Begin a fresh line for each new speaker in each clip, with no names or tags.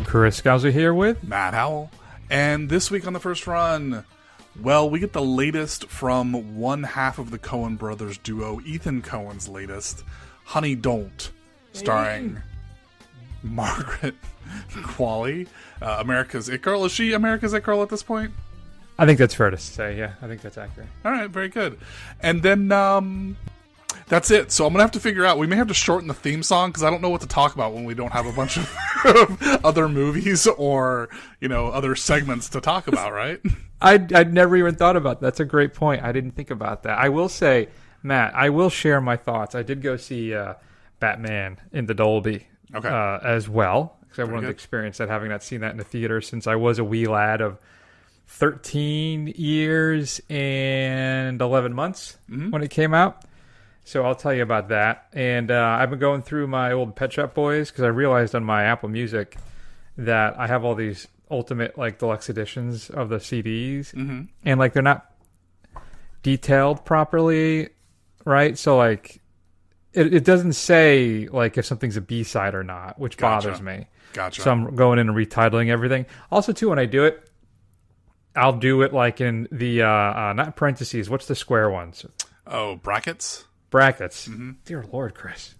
Chris Scouser here with
Matt Howell. And this week on the first run, well, we get the latest from one half of the Coen brothers duo, Ethan Coen's latest, Honey Don't, starring Margaret Qualley, America's It Girl. Is she America's It Girl at this point?
I think that's fair to say, yeah. I think that's accurate.
All right, very good. And then that's it. So I'm going to have to figure out, we may have to shorten the theme song because I don't know what to talk about when we don't have a bunch of other movies or, other segments to talk about, right?
I'd never even thought about that. That's a great point. I didn't think about that. I will say, Matt, I will share my thoughts. I did go see Batman in the Dolby as well. Because I wanted to experience that, having not seen that in the theater since I was a wee lad of 13 years and 11 months when it came out. So I'll tell you about that. And I've been going through my old Pet Shop Boys because I realized on my Apple Music that I have all these ultimate deluxe editions of the CDs. Mm-hmm. And they're not detailed properly, right? So it doesn't say if something's a B-side or not, which bothers me.
Gotcha.
So I'm going in and retitling everything. Also, too, when I do it, I'll do it in the, not parentheses, what's the square ones?
Oh, brackets?
Brackets. Mm-hmm. Dear Lord, Chris.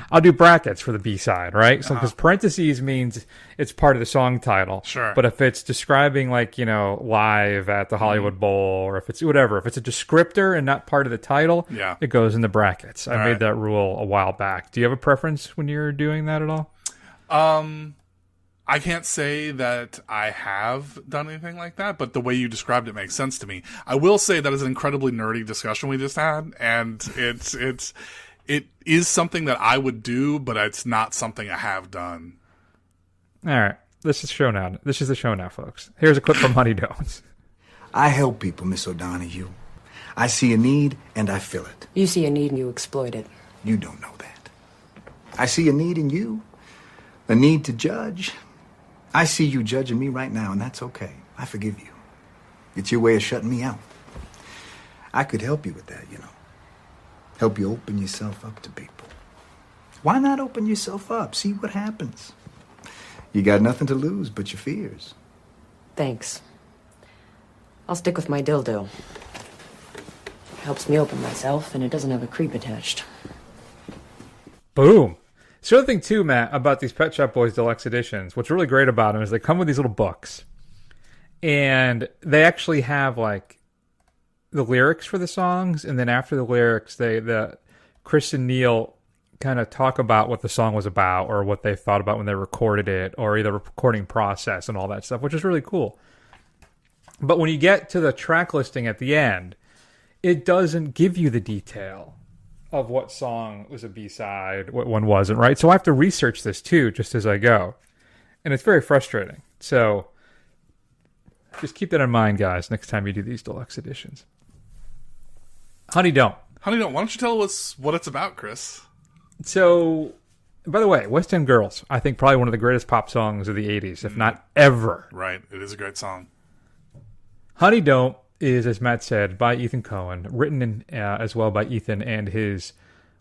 I'll do brackets for the B-side, right? So, because parentheses means it's part of the song title.
Sure.
But if it's describing, live at the Hollywood Bowl, or if it's whatever, if it's a descriptor and not part of the title, it goes in the brackets. I made that rule a while back. Do you have a preference when you're doing that at all?
I can't say that I have done anything like that, but the way you described it makes sense to me. I will say that is an incredibly nerdy discussion we just had, and it is something that I would do, but it's not something I have done.
All right, this is the show now, folks. Here's a clip from Honey Don't.
I help people, Miss O'Donoghue. I see a need, and I fill it.
You see a need and you exploit it.
You don't know that. I see a need in you, a need to judge. I see you judging me right now, and that's okay. I forgive you. It's your way of shutting me out. I could help you with that, Help you open yourself up to people. Why not open yourself up? See what happens. You got nothing to lose but your fears.
Thanks. I'll stick with my dildo. Helps me open myself, and it doesn't have a creep attached.
Boom. So the other thing, too, Matt, about these Pet Shop Boys deluxe editions, what's really great about them is they come with these little books. And they actually have, the lyrics for the songs. And then after the lyrics, Chris and Neil kind of talk about what the song was about or what they thought about when they recorded it or the recording process and all that stuff, which is really cool. But when you get to the track listing at the end, it doesn't give you the detail of what song was a B-side, what one wasn't, right? So I have to research this too, just as I go. And it's very frustrating. So just keep that in mind, guys, next time you do these deluxe editions. Honey Don't.
Honey Don't, why don't you tell us what it's about, Chris?
So, by the way, West End Girls, I think probably one of the greatest pop songs of the 80s, if not ever.
Right, it is a great song.
Honey Don't is, as Matt said, by Ethan Coen, written as well by Ethan and his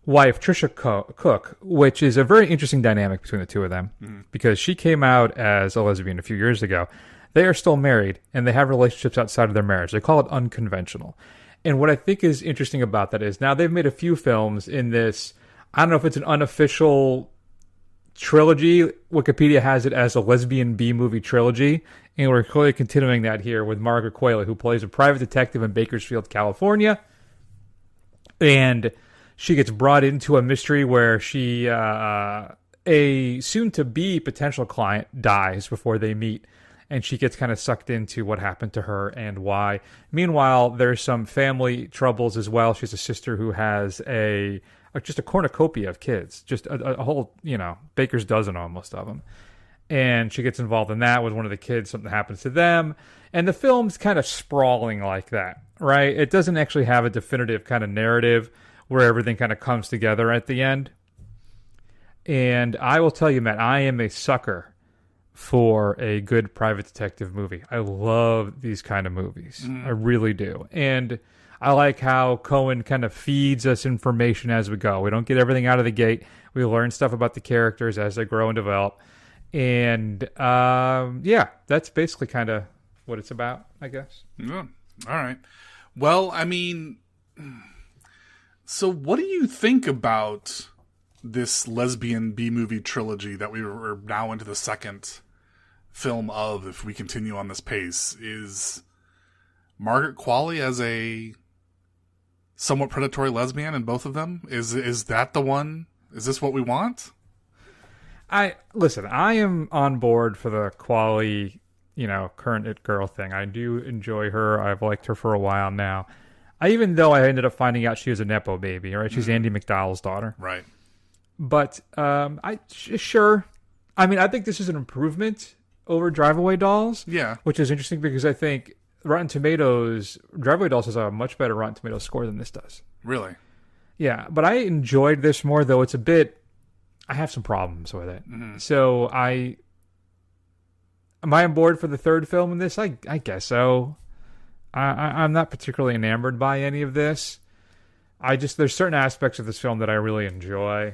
wife, Trisha Cook, which is a very interesting dynamic between the two of them, because she came out as a lesbian a few years ago. They are still married, and they have relationships outside of their marriage. They call it unconventional. And what I think is interesting about that is now they've made a few films in this, I don't know if it's an unofficial trilogy. Wikipedia has it as a lesbian B-movie trilogy. And we're clearly continuing that here with Margaret Qualley, who plays a private detective in Bakersfield, California. And she gets brought into a mystery where a soon-to-be potential client dies before they meet. And she gets kind of sucked into what happened to her and why. Meanwhile, there's some family troubles as well. She has a sister who has just a cornucopia of kids. Just a whole, baker's dozen almost of them. And she gets involved in that with one of the kids. Something happens to them. And the film's kind of sprawling like that, right? It doesn't actually have a definitive kind of narrative where everything kind of comes together at the end. And I will tell you, Matt, I am a sucker for a good private detective movie. I love these kind of movies. I really do. And I like how Coen kind of feeds us information as we go. We don't get everything out of the gate. We learn stuff about the characters as they grow and develop. And yeah, that's basically kind of what it's about, I guess.
Yeah. All right. Well, I mean, so what do you think about this lesbian B-movie trilogy that we were now into the second film of, if we continue on this pace? Is Margaret Qualley as a somewhat predatory lesbian in both of them? Is that the one? Is this what we want?
I am on board for the Qualley, current it girl thing. I do enjoy her. I've liked her for a while now. Even though I ended up finding out she was a Nepo baby, right? She's Andy McDowell's daughter.
Right.
But sure. I mean, I think this is an improvement over Drive Away Dolls.
Yeah.
Which is interesting because I think Rotten Tomatoes, Drive Away Dolls has a much better Rotten Tomatoes score than this does.
Really?
Yeah, but I enjoyed this more, though it's a bit... I have some problems with it. Mm-hmm. So am I on board for the third film in this? I guess so. I'm not particularly enamored by any of this. There's certain aspects of this film that I really enjoy.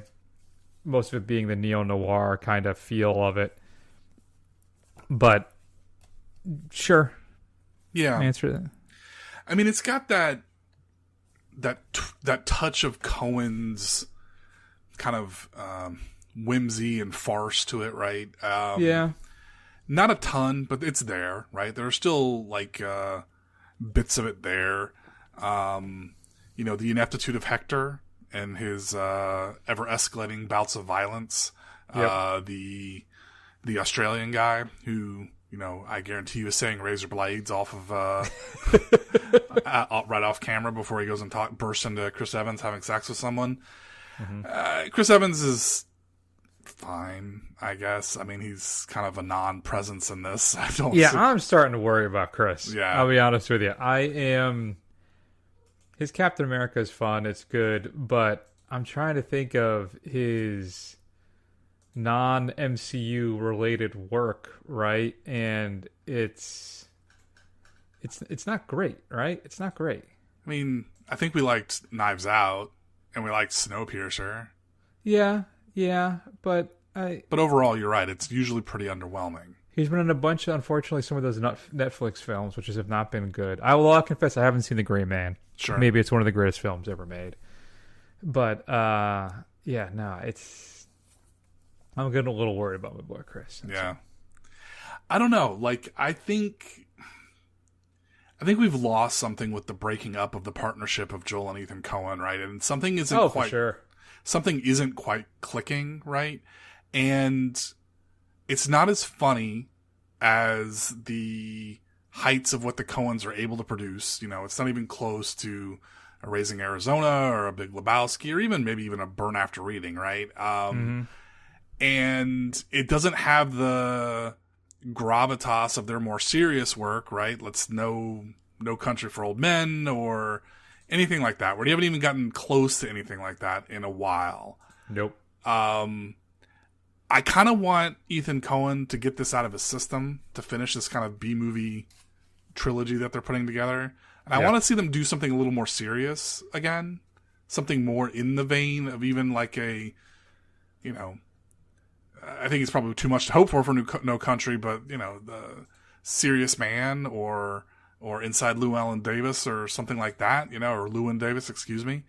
Most of it being the neo-noir kind of feel of it. But, sure.
Yeah.
Answer that.
I mean, it's got that touch of Coen's kind of whimsy and farce to it, right?
Yeah.
Not a ton, but it's there, right? There are still, bits of it there. The ineptitude of Hector and his ever-escalating bouts of violence. Yep. The Australian guy who, I guarantee you is saying razor blades off of right off camera before he goes and bursts into Chris Evans having sex with someone. Mm-hmm. Chris Evans is fine, I guess. I mean, he's kind of a non-presence in this. I'm starting to worry about Chris.
Yeah. I'll be honest with you. His Captain America is fun. It's good. But I'm trying to think of his non-MCU related work, right? And it's not great, right? It's not great.
I mean, I think we liked Knives Out. And we liked Snowpiercer.
Yeah, but
overall, you're right. It's usually pretty underwhelming.
He's been in a bunch of, unfortunately, some of those Netflix films, which have not been good. I'll confess I haven't seen The Gray Man.
Sure.
Maybe it's one of the greatest films ever made. But, I'm getting a little worried about my boy Chris.
Yeah. I don't know. I think we've lost something with the breaking up of the partnership of Joel and Ethan Coen, right? And something isn't quite clicking, right? And it's not as funny as the heights of what the Coens are able to produce. It's not even close to a Raising Arizona or a Big Lebowski or maybe even a Burn After Reading, right? And it doesn't have the gravitas of their more serious work, right? No Country for Old Men or anything like that, where you haven't even gotten close to anything like that in a while.
Nope.
I kind of want Ethan Coen to get this out of his system to finish this kind of B-movie trilogy that they're putting together. And I want to see them do something a little more serious again. Something more in the vein of even I think it's probably too much to hope for No Country, but, the Serious Man or Inside Llewyn Davis or something like that, or Llewyn Davis, excuse me.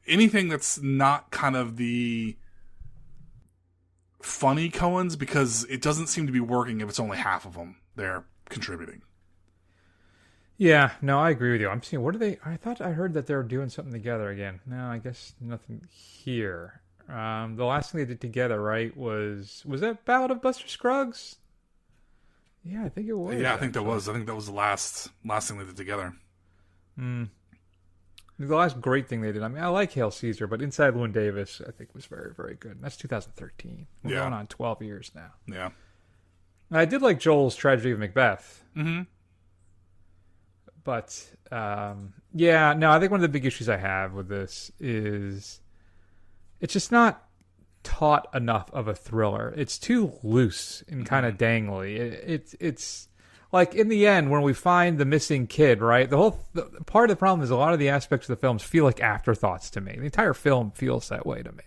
Anything that's not kind of the funny Coens, because it doesn't seem to be working if it's only half of them there contributing.
Yeah, no, I agree with you. I'm seeing, I thought I heard that they were doing something together again. No, I guess nothing here. The last thing they did together, right, was that Ballad of Buster Scruggs? Yeah, I think it was.
Yeah, I think that was the last thing they did together.
The last great thing they did. I mean, I like Hail Caesar, but Inside Llewyn Davis, I think, was very, very good. And that's 2013. We're going on 12 years now.
Yeah.
And I did like Joel's Tragedy of Macbeth.
Mm-hmm.
But, I think one of the big issues I have with this is it's just not taut enough of a thriller. It's too loose and kind of dangly. It's like in the end when we find the missing kid, right? Part of the problem is a lot of the aspects of the films feel like afterthoughts to me. The entire film feels that way to me.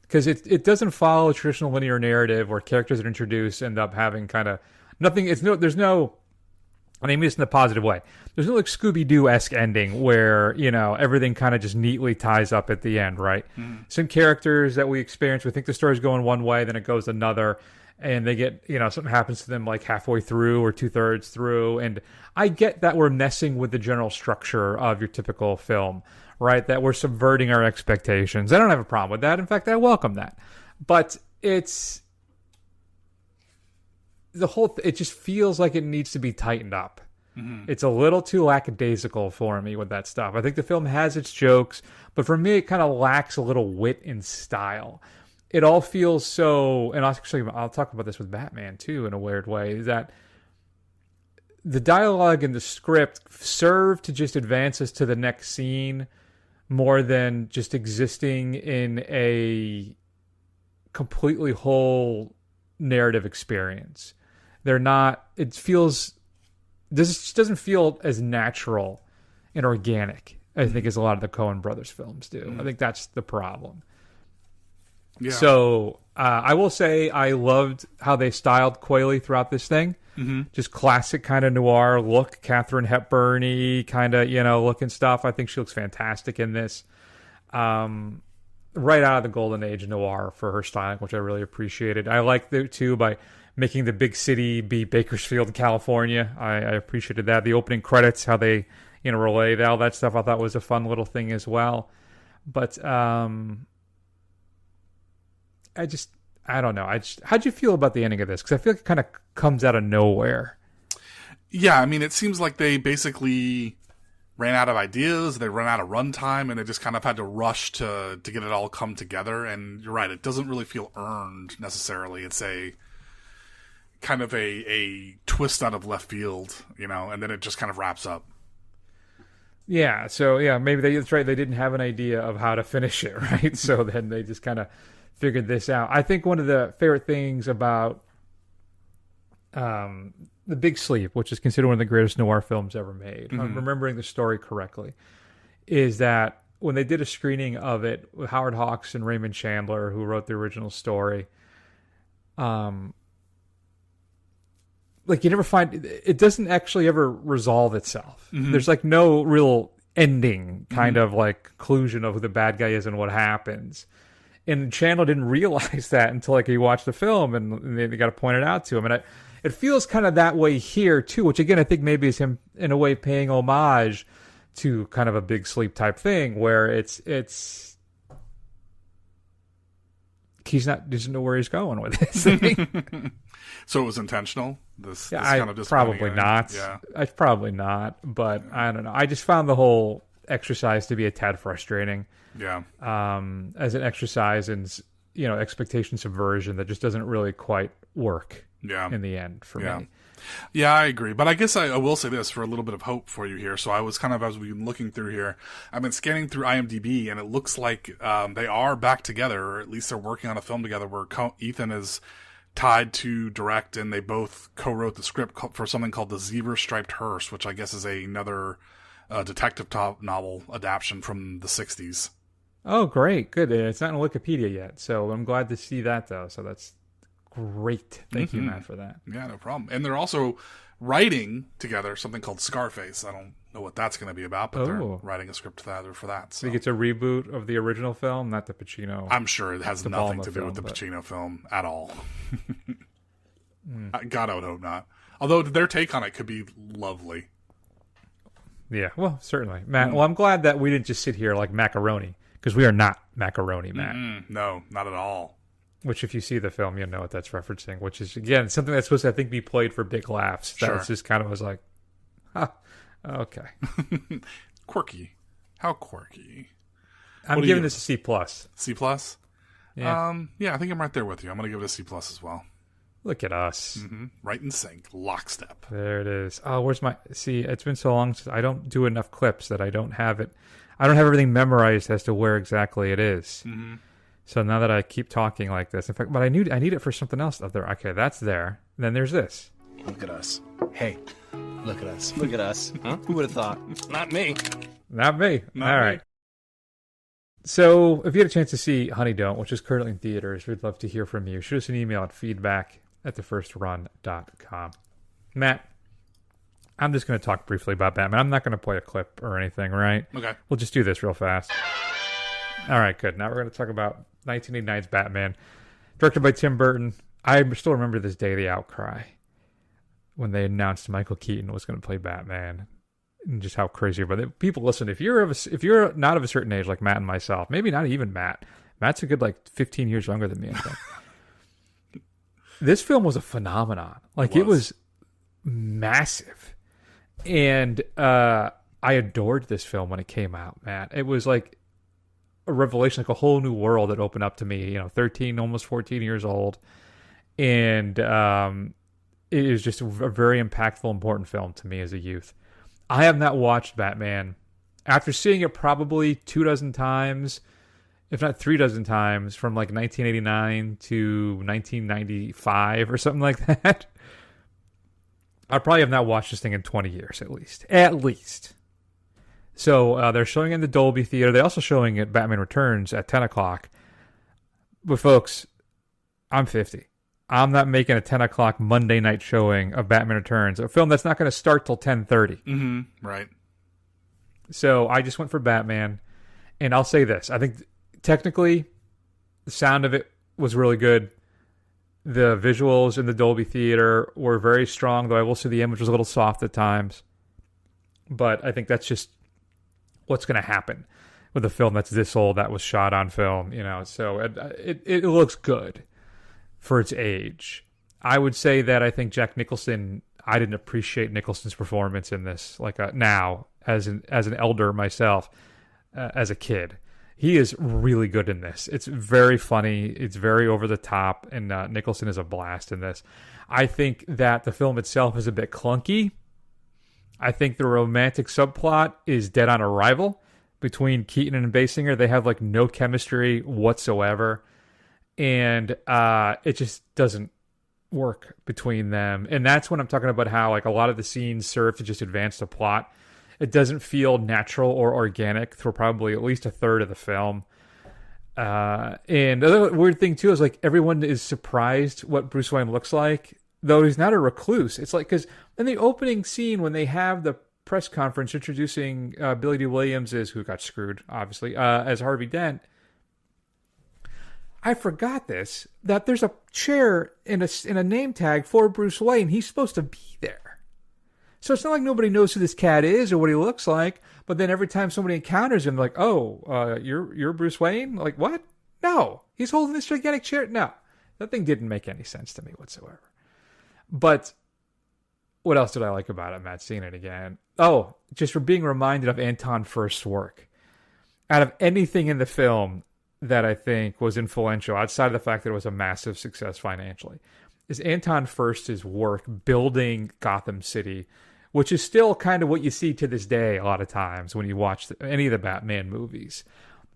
because it doesn't follow a traditional linear narrative where characters that are introduced end up having kind of nothing. There's no. I mean this in a positive way. There's no like Scooby-Doo-esque ending where, everything kind of just neatly ties up at the end, right? Some characters that we experience, we think the story's going one way, then it goes another, and they get, something happens to them like halfway through or 2/3 through. And I get that we're messing with the general structure of your typical film, right? That we're subverting our expectations. I don't have a problem with that. In fact, I welcome that. But it just feels like it needs to be tightened up. It's a little too lackadaisical for me with that stuff. I think the film has its jokes, but for me, it kind of lacks a little wit and style. It all feels so, and I'll talk about this with Batman too in a weird way, that the dialogue and the script serve to just advance us to the next scene more than just existing in a completely whole narrative experience. This just doesn't feel as natural and organic, I think, as a lot of the Coen brothers films do. I think that's the problem. Yeah. So I will say I loved how they styled Qualley throughout this thing. Just classic kind of noir look, Katharine Hepburn-y kind of, look and stuff. I think she looks fantastic in this. Right out of the golden age of noir for her styling, which I really appreciated. I liked it too by making the big city be Bakersfield, California. I appreciated that. The opening credits, how they, relay all that stuff, I thought was a fun little thing as well. But I don't know. How'd you feel about the ending of this? Because I feel like it kind of comes out of nowhere.
Yeah, I mean, it seems like they basically ran out of ideas, they ran out of runtime, and they just kind of had to rush to get it all come together. And you're right, it doesn't really feel earned necessarily. It's a kind of a twist out of left field, and then it just kind of wraps up.
Yeah, so maybe that's right. They didn't have an idea of how to finish it, right? So then they just kind of figured this out. I think one of the favorite things about The Big Sleep, which is considered one of the greatest noir films ever made, if I'm remembering the story correctly, is that when they did a screening of it with Howard Hawks and Raymond Chandler, who wrote the original story, like you never find it doesn't actually ever resolve itself. There's like no real ending kind of like conclusion of who the bad guy is and what happens. And Chandler didn't realize that until like he watched the film, and they got to point it out to him. And it feels kind of that way here too, which again I think maybe is him in a way paying homage to kind of a Big Sleep type thing, where it's he doesn't know where he's going with this.
So it was intentional? This
kind of probably not. Yeah. Probably not, but I don't know. I just found the whole exercise to be a tad frustrating.
Yeah.
As an exercise in, expectation subversion that just doesn't really quite work in the end for me.
Yeah, I agree. But I guess I will say this for a little bit of hope for you here. So I was kind of, as we've been looking through here, I've been scanning through IMDb, and it looks like they are back together, or at least they're working on a film together where Ethan is tied to direct, and they both co-wrote the script for something called The Zebra Striped Hearse, which I guess is another detective novel adaptation from the 60s. Oh,
great. Good. It's not in Wikipedia yet, so I'm glad to see that, though. So that's great. Thank you, Matt, for that.
Yeah, no problem. And they're also writing together something called Scarface. I don't know what that's going to be about, but they're writing a script for that. So.
I think it's a reboot of the original film, not the Pacino.
I'm sure it has nothing to do with the Pacino film at all. God, I would hope not. Although their take on it could be lovely.
Yeah, well, certainly. Matt, well, I'm glad that we didn't just sit here like macaroni, because we are not macaroni, Matt.
No, not at all.
Which, if you see the film, you'll know what that's referencing, which is, again, something that's supposed to, I think, be played for big laughs. That was just kind of was like, okay.
Quirky. How quirky.
I'm giving this a C+.
C+?
Yeah.
Yeah, I think I'm right there with you. I'm going to give it a C+ as well.
Look at us.
Right in sync. Lockstep.
There it is. Oh, where's my... See, it's been so long since I don't do enough clips that I don't have it. I don't have everything memorized as to where exactly it is. So now that I keep talking like this... In fact, but I need it for something else up there. Okay, that's there. And then there's this.
Look at us. Hey, look at us. Look at us. Huh? Who would have thought? Not me.
Not me. All right. So, if you had a chance to see Honey Don't, which is currently in theaters, we'd love to hear from you. Shoot us an email at feedback@thefirstrun.com. Matt, I'm just going to talk briefly about Batman. I'm not going to play a clip or anything, right?
Okay.
We'll just do this real fast. All right, good. Now we're going to talk about 1989's Batman, directed by Tim Burton. I still remember this day the outcry when they announced Michael Keaton was going to play Batman. And just how crazy, but people listen. If you're not of a certain age, like Matt and myself, maybe not even Matt. Matt's a good 15 years younger than me. I think. This film was a phenomenon. It was massive, and I adored this film when it came out. Matt, it was like a revelation, like a whole new world that opened up to me. 13, almost 14 years old, and it is just a very impactful, important film to me as a youth. I have not watched Batman after seeing it probably 24 times, if not 36 times, from 1989 to 1995 or something like that. I probably have not watched this thing in 20 years at least. At least. So they're showing it in the Dolby Theater. They're also showing it Batman Returns at 10 o'clock. But folks, I'm 50. I'm not making a 10 o'clock Monday night showing of Batman Returns, a film that's not going to start till 10:30.
Mm-hmm. Right.
So I just went for Batman, and I'll say this. I think technically the sound of it was really good. The visuals in the Dolby Theater were very strong, though I will say the image was a little soft at times. But I think that's just what's going to happen with a film that's this old that was shot on film. So it looks good for its age. I would say that I think Jack Nicholson, I didn't appreciate Nicholson's performance in this now as an elder myself, as a kid. He is really good in this. It's very funny. It's very over the top, and Nicholson is a blast in this. I think that the film itself is a bit clunky. I think the romantic subplot is dead on arrival between Keaton and Basinger. They have no chemistry whatsoever. And it just doesn't work between them. And that's when I'm talking about how a lot of the scenes serve to just advance the plot. It doesn't feel natural or organic through probably at least a third of the film. And the other weird thing too is everyone is surprised what Bruce Wayne looks like, though he's not a recluse. It's because in the opening scene when they have the press conference introducing Billy D. Williams, who got screwed, obviously, as Harvey Dent, I forgot that there's a chair in a name tag for Bruce Wayne. He's supposed to be there. So it's not like nobody knows who this cat is or what he looks like, but then every time somebody encounters him, you're Bruce Wayne? What? No. He's holding this gigantic chair? No. That thing didn't make any sense to me whatsoever. But what else did I like about it, Matt, seeing it again? Oh, just for being reminded of Anton Furst's work. Out of anything in the film that I think was influential, outside of the fact that it was a massive success financially, is Anton Furst's work building Gotham City, which is still kind of what you see to this day a lot of times when you watch any of the Batman movies.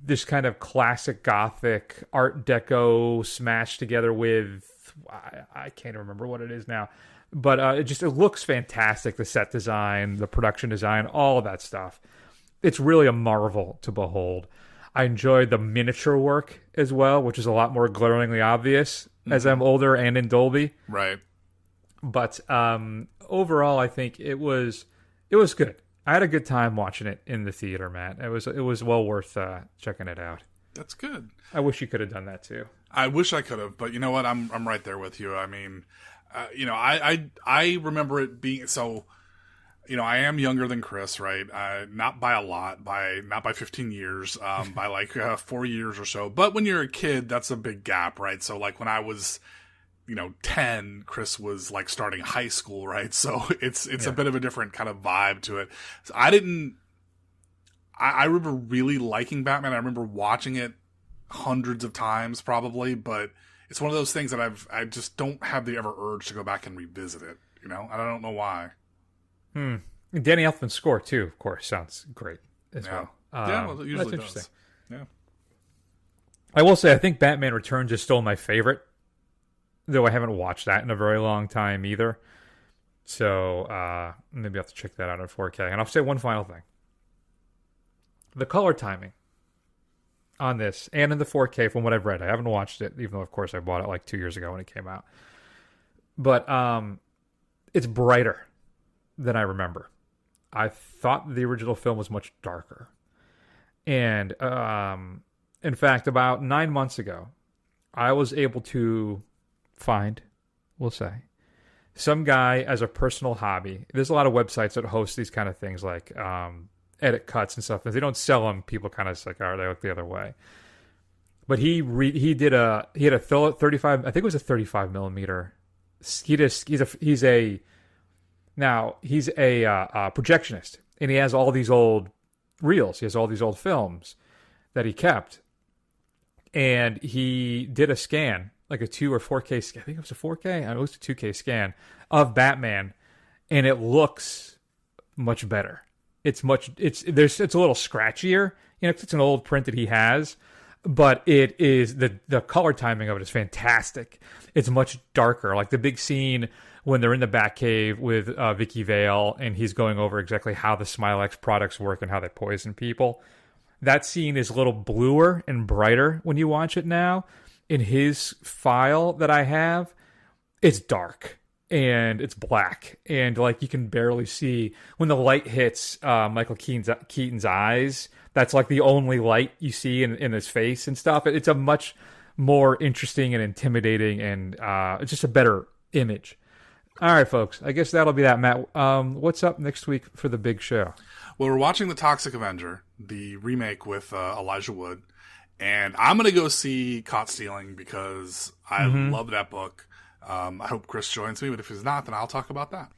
This kind of classic Gothic Art Deco smashed together with, I can't remember what it is now, but it looks fantastic. The set design, the production design, all of that stuff. It's really a marvel to behold. I enjoyed the miniature work as well, which is a lot more glaringly obvious as I'm older and in Dolby.
Right.
But overall, I think it was good. I had a good time watching it in the theater, Matt. It was well worth checking it out.
That's good.
I wish you could have done that too.
I wish I could have, but you know what? I'm right there with you. I mean, I remember it being so. I am younger than Chris, right? Not by a lot, not by 15 years, by 4 years or so. But when you're a kid, that's a big gap, right? So when I was, 10, Chris was starting high school, right? So it's a bit of a different kind of vibe to it. So I remember really liking Batman. I remember watching it hundreds of times probably, but it's one of those things that I just don't have the ever urge to go back and revisit it, and I don't know why.
Danny Elfman's score too, of course, sounds great as well.
It usually
that's interesting.
does. Yeah.
I will say I think Batman Returns is still my favorite, though I haven't watched that in a very long time either. So maybe I'll have to check that out in 4K. And I'll say one final thing. The color timing on this, and in the 4K from what I've read. I haven't watched it, even though, of course, I bought it like 2 years ago when it came out. But it's brighter than I remember. I thought the original film was much darker. And in fact, about 9 months ago, I was able to find, we'll say, some guy as a personal hobby. There's a lot of websites that host these kind of things, like edit cuts and stuff. If they don't sell them, people kind of like, oh, they look the other way. But he had a 35. I think it was a 35 millimeter. He's a projectionist, and he has all these old reels. He has all these old films that he kept, and he did a scan, like a 2 or 4K scan. I think it was a 4K. It was a 2K scan of Batman, and it looks much better. It's a little scratchier. It's an old print that he has, but it is the color timing of it is fantastic. It's much darker. Like the big scene when they're in the Batcave with Vicky Vale, and he's going over exactly how the Smilex products work and how they poison people. That scene is a little bluer and brighter when you watch it now. In his file that I have, it's dark and it's black, and like you can barely see when the light hits Michael Keaton's eyes. That's like the only light you see in his face and stuff. It's a much more interesting and intimidating, and it's just a better image. All right, folks. I guess that'll be that, Matt. What's up next week for the big show?
Well, we're watching The Toxic Avenger, the remake with Elijah Wood. And I'm going to go see Caught Stealing because I love that book. I hope Chris joins me, but if he's not, then I'll talk about that.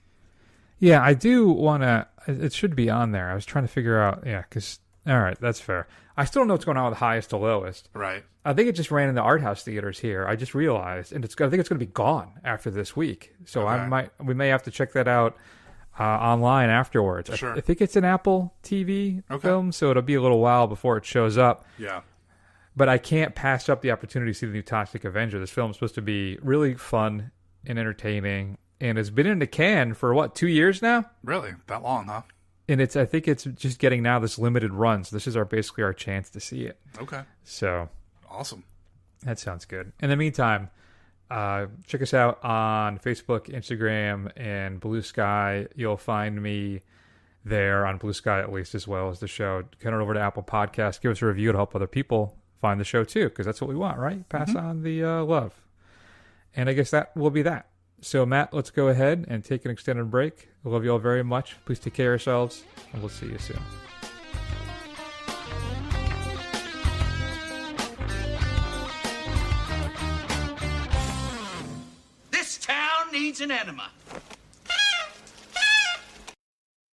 Yeah, I do want to... It should be on there. I was trying to figure out... Yeah, because... All right, that's fair. I still don't know what's going on with Highest to Lowest.
Right.
I think it just ran in the art house theaters here. I just realized. And I think it's going to be gone after this week. So
Okay.
we may have to check that out online afterwards.
Sure.
I think it's an Apple TV film, so it'll be a little while before it shows up.
Yeah.
But I can't pass up the opportunity to see the new Toxic Avenger. This film is supposed to be really fun and entertaining, and has been in the can for, 2 years now?
Really? That long, huh?
And I think it's just getting now this limited run, so this is basically our chance to see it.
Okay.
So...
Awesome.
That sounds good. In the meantime, check us out on Facebook, Instagram, and Blue Sky. You'll find me there on Blue Sky, at least, as well as the show. Head on over to Apple Podcasts. Give us a review to help other people find the show, too, because that's what we want, right? Pass on the love. And I guess that will be that. So, Matt, let's go ahead and take an extended break. I love you all very much. Please take care of yourselves, and we'll see you soon.
This town needs an enema.